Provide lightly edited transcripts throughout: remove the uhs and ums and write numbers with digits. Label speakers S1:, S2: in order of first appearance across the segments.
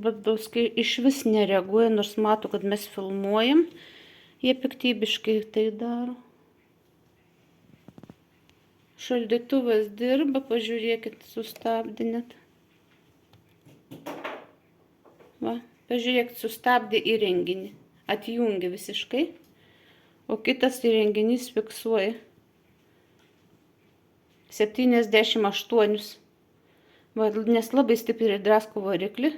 S1: Badauskai išvis nereaguoja, nors mato, kad mes filmuojam. Jie piktybiškai tai daro. Šaldytuvas dirba, pažiūrėkit, sustabdė net. Va, pažiūrėkit, sustabdė įrenginį. Atjungė visiškai. O kitas įrenginys fiksuoja 78. Va, nes labai stipriai drasko variklį.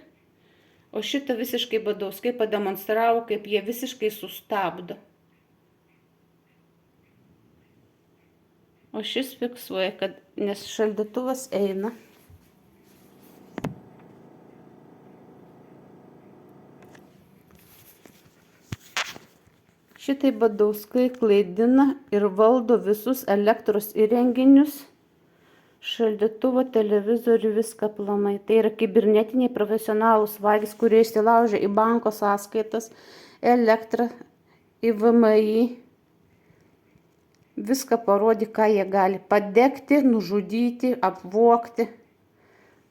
S1: O šitą visiškai Badauskai pademonstravo, kaip jie visiškai sustabdo. O šis fiksuoja, kad nes šaldytuvas eina. Šitai Badauskai klaidina ir valdo visus elektros įrenginius, šaldytuvo, televizorių, viską aplamai. Tai yra kibernetiniai profesionalūs vagys, kurie įsilaužia į banko sąskaitas, elektrą, į VMI. Viską parodė, ką jie gali padegti, nužudyti, apvogti.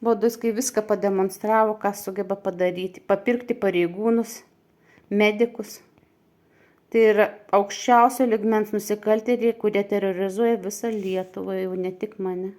S1: Badauskai viską pademonstravo, ką sugeba padaryti. Papirkti pareigūnus, medikus. Tai yra aukščiausio lygmens nusikaltėliai, kurie terrorizuoja visą Lietuvą, jau ne tik mane.